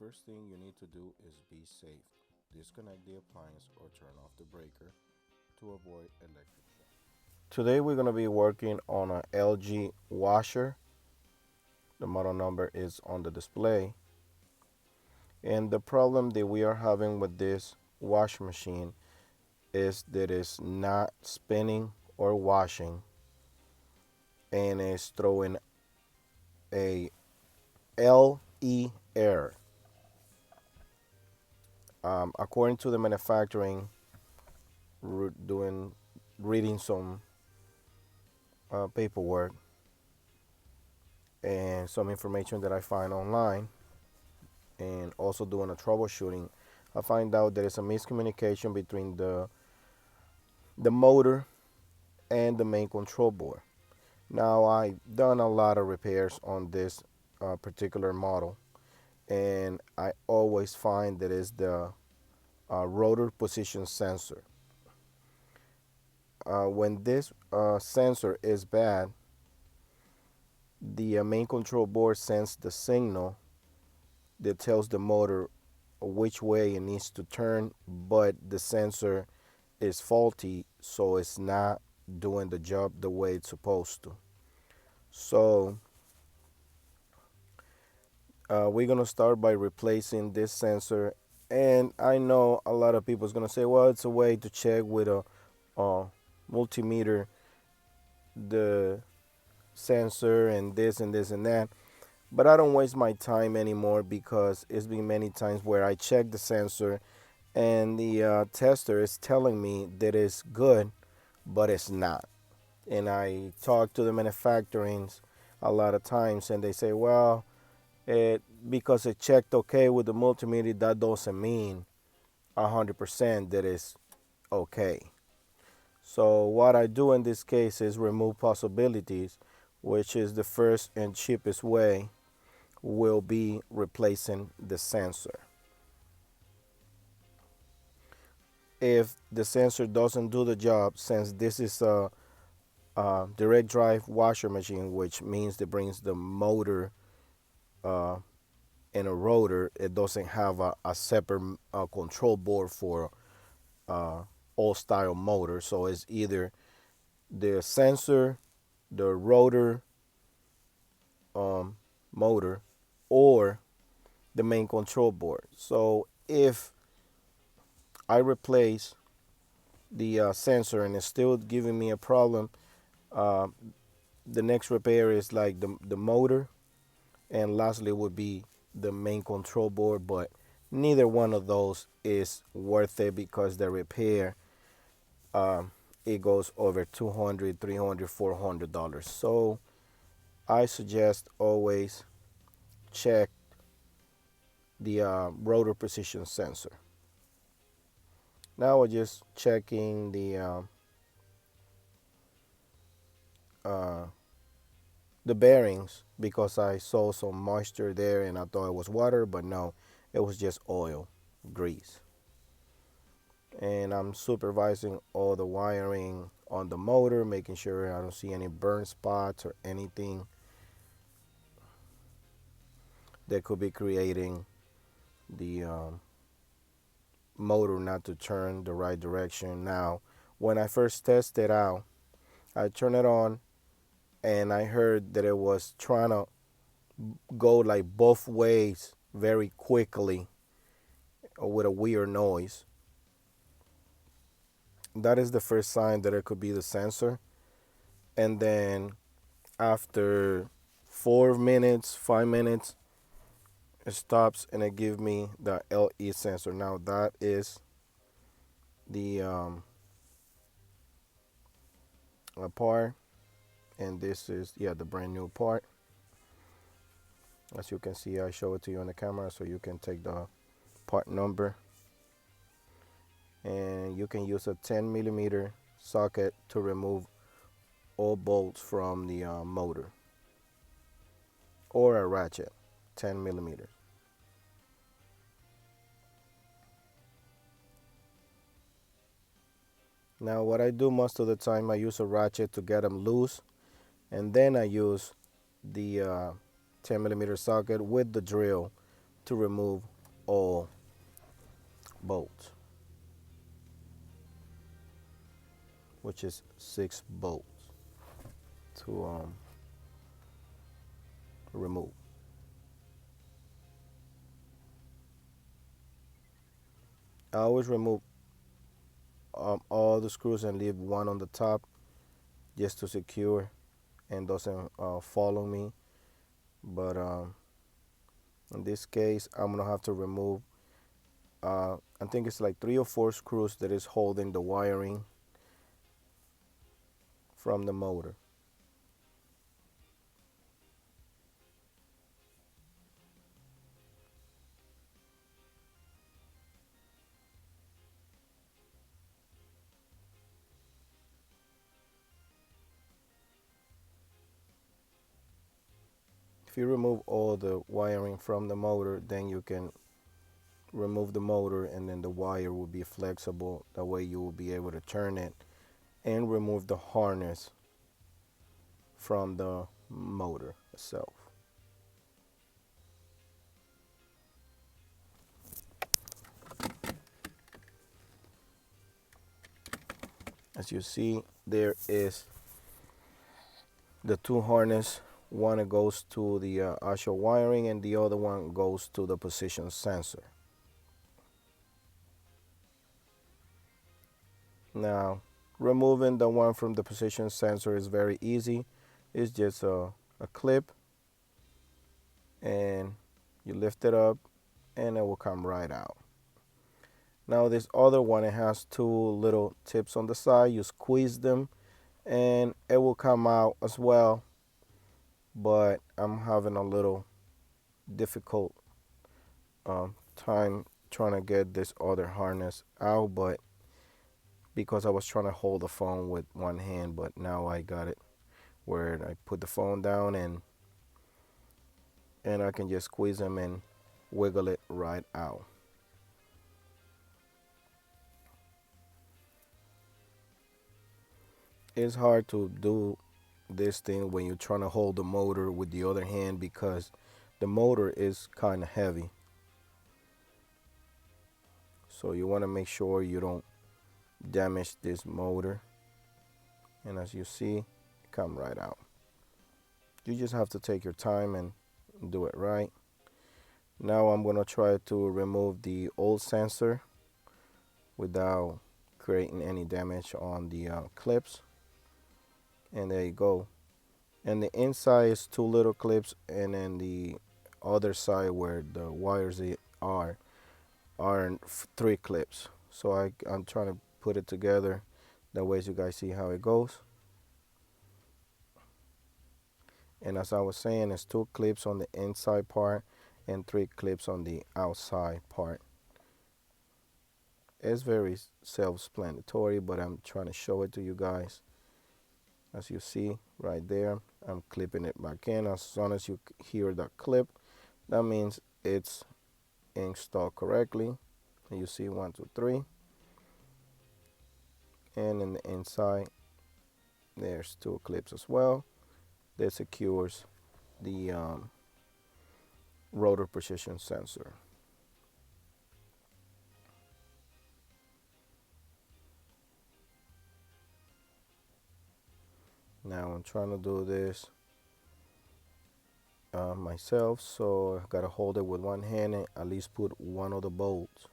first thing you need to do is be safe. Disconnect the appliance or turn off the breaker to avoid electric shock. Today we're going to be working on an LG washer. The model number is on the display. And the problem that we are having with this washing machine is that it's not spinning or washing, and it's throwing a LE error. According to the manufacturing, reading some paperwork and some information that I find online, and also doing a troubleshooting, I find out there is a miscommunication between the motor and the main control board. Now, I've done a lot of repairs on this particular model, and I always find that it's the rotor position sensor. When this sensor is bad, the main control board sends the signal that tells the motor which way it needs to turn, but the sensor is faulty, so it's not doing the job the way it's supposed to. So we're gonna start by replacing this sensor. And I know a lot of people is gonna say, well, it's a way to check with a multimeter the sensor and this and this and that. But I don't waste my time anymore, because it's been many times where I check the sensor and the tester is telling me that it's good, but it's not. And I talk to the manufacturings a lot of times, and they say, well, because it checked okay with the multimeter, that doesn't mean 100% that it's okay. So what I do in this case is remove possibilities, which is the first and cheapest way will be replacing the sensor. If the sensor doesn't do the job, since this is a direct drive washer machine, which means it brings the motor and a rotor, it doesn't have a separate control board for all style motor. So it's either the sensor, the rotor motor, or the main control board. So if I replace the sensor and it's still giving me a problem, the next repair is like the motor, and lastly would be the main control board. But neither one of those is worth it, because the repair it goes over $200, $300, $400. So I suggest always check the rotor position sensor. Now we're just checking the bearings, because I saw some moisture there and I thought it was water, but no, it was just oil, grease. And I'm supervising all the wiring on the motor, making sure I don't see any burn spots or anything that could be creating the motor not to turn the right direction. Now, when I first tested out, I turned it on and I heard that it was trying to go like both ways very quickly with a weird noise. That is the first sign that it could be the sensor. And then after 4 minutes, 5 minutes, it stops and it gives me the LE sensor. Now that is the part, and this is the brand new part. As you can see, I show it to you on the camera, so you can take the part number, and you can use a 10mm socket to remove all bolts from the motor, or a ratchet, 10mm. Now what I do most of the time, I use a ratchet to get them loose, and then I use the 10mm socket with the drill to remove all bolts, which is 6 bolts to remove. I always remove all the screws and leave one on the top just to secure and doesn't follow me. But in this case, I'm gonna have to remove. I think it's like 3 or 4 screws that is holding the wiring from the motor. If you remove all the wiring from the motor, then you can remove the motor and then the wire will be flexible. That way you will be able to turn it and remove the harness from the motor itself. As you see, there is the 2 harness. One goes to the actual wiring and the other one goes to the position sensor. Now, removing the one from the position sensor is very easy. It's just a clip, and you lift it up and it will come right out. Now this other one, it has 2 little tips on the side. You squeeze them and it will come out as well, but I'm having a little difficult time trying to get this other harness out, but because I was trying to hold the phone with one hand, but now I got it where I put the phone down and I can just squeeze them and wiggle it right out. It's hard to do this thing when you're trying to hold the motor with the other hand because the motor is kind of heavy. So you want to make sure you don't damage this motor. And as you see, come right out. You just have to take your time and do it right. Now I'm going to try to remove the old sensor without creating any damage on the clips. And there you go. And the inside is 2 little clips, and then the other side where the wires are 3 clips. So I'm trying to put it together that way you guys see how it goes. And as I was saying, it's 2 clips on the inside part and 3 clips on the outside part. It's very self-explanatory, but I'm trying to show it to you guys. As you see right there, I'm clipping it back in. As soon as you hear that clip, that means it's installed correctly. And you see 1, 2, 3. And in the inside, there's 2 clips as well. That secures the rotor position sensor. Now I'm trying to do this myself, so I gotta hold it with one hand and at least put one of the bolts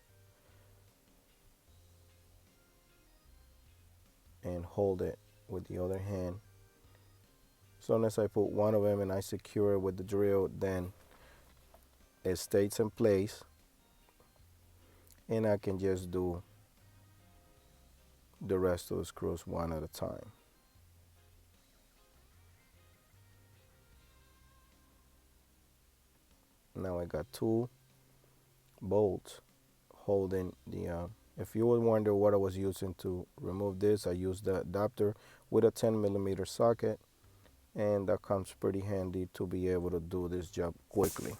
and hold it with the other hand. As soon as I put one of them and I secure it with the drill, then it stays in place and I can just do the rest of the screws one at a time. Now I got 2 bolts holding the if you would wonder what I was using to remove this, I used the adapter with a 10mm socket, and that comes pretty handy to be able to do this job quickly.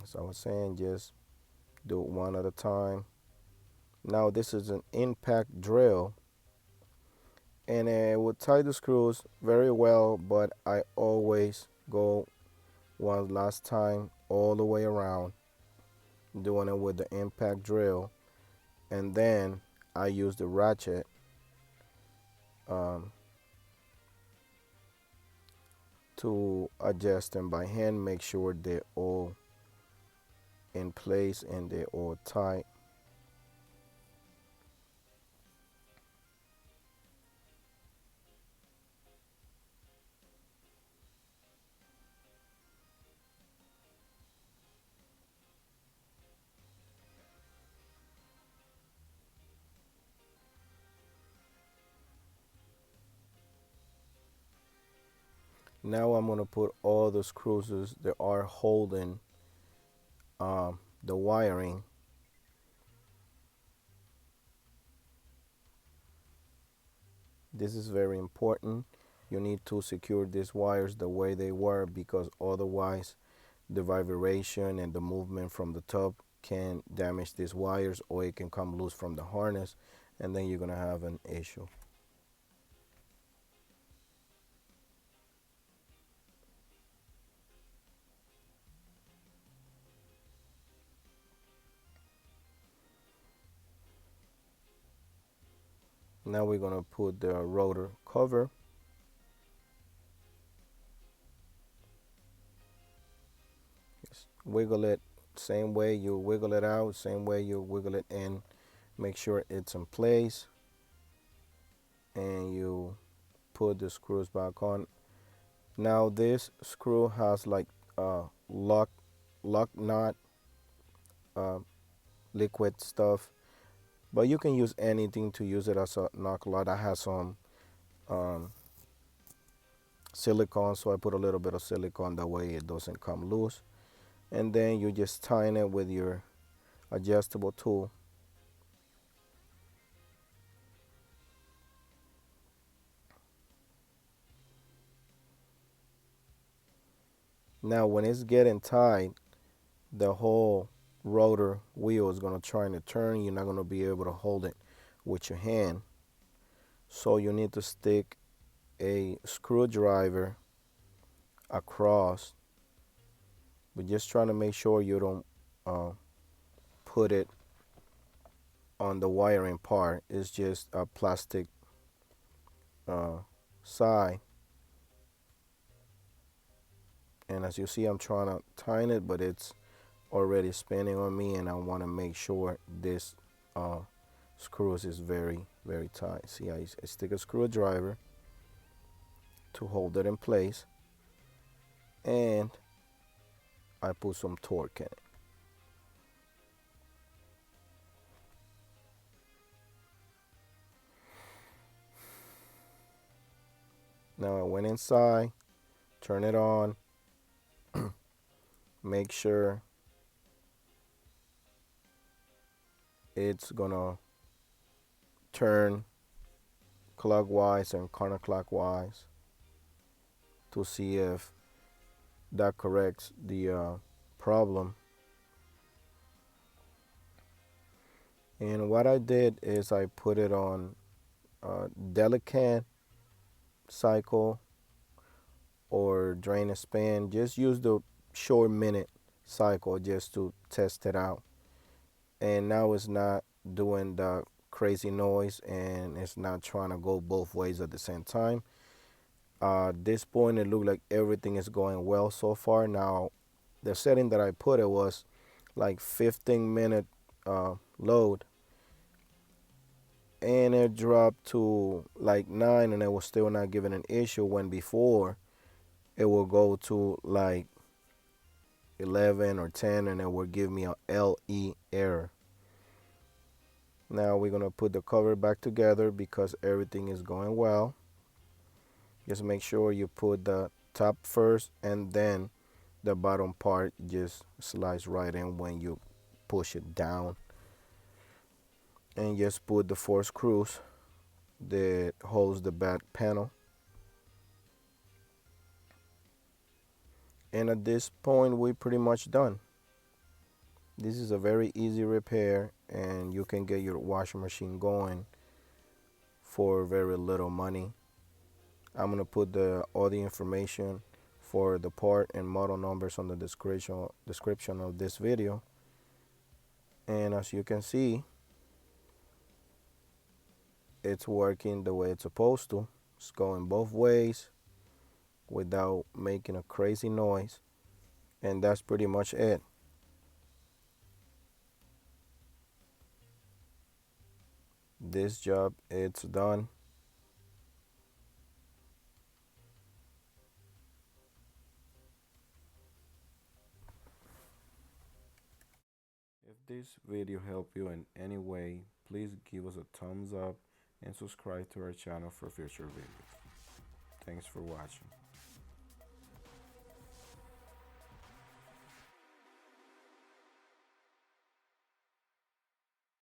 As I was saying, just do it one at a time. Now this is an impact drill, And it would tie the screws very well, but I always go one last time all the way around, doing it with the impact drill, and then I use the ratchet um, to adjust them by hand, make sure they're all in place and they're all tight. Now I'm gonna put all the screws that are holding the wiring. This is very important. You need to secure these wires the way they were, because otherwise the vibration and the movement from the top can damage these wires, or it can come loose from the harness, and then you're gonna have an issue. Now we're gonna put the rotor cover. Just wiggle it same way you wiggle it out, same way you wiggle it in. Make sure it's in place, and you put the screws back on. Now this screw has like lock nut uh, liquid stuff, but you can use anything to use it as a knock nut. I have some um, silicone, so I put a little bit of silicone, that way it doesn't come loose. And then you just tighten it with your adjustable tool. Now when it's getting tight, the whole rotor wheel is going to try to turn. You're not going to be able to hold it with your hand, so you need to stick a screwdriver across, but just trying to make sure you don't put it on the wiring part. It's just a plastic uh, side, and as you see, I'm trying to tighten it, but it's already spinning on me, and I want to make sure this uh, screws is very tight. See, I stick a screwdriver to hold it in place, and I put some torque in it. Now I went inside, turn it on, make sure it's gonna turn clockwise and counterclockwise to see if that corrects the problem. And what I did is I put it on delicate cycle or drain and span. Just use the short minute cycle just to test it out. And now it's not doing the crazy noise, and it's not trying to go both ways at the same time. At this point, it looked like everything is going well so far. Now the setting that I put, it was like 15-minute load, and it dropped to like 9, and it was still not giving an issue, when before it will go to like 11 or 10, and it will give me a LE error. Now we're gonna put the cover back together because everything is going well. Just make sure you put the top first, and then the bottom part just slides right in when you push it down. And just put the 4 screws that holds the back panel. And at this point, we're pretty much done. This is a very easy repair, and you can get your washing machine going for very little money. I'm gonna put all the information for the part and model numbers on the description of this video. And as you can see, it's working the way it's supposed to. It's going both ways without making a crazy noise. And that's pretty much it. This job, it's done. If this video helped you in any way, please give us a thumbs up and subscribe to our channel for future videos. Thanks for watching.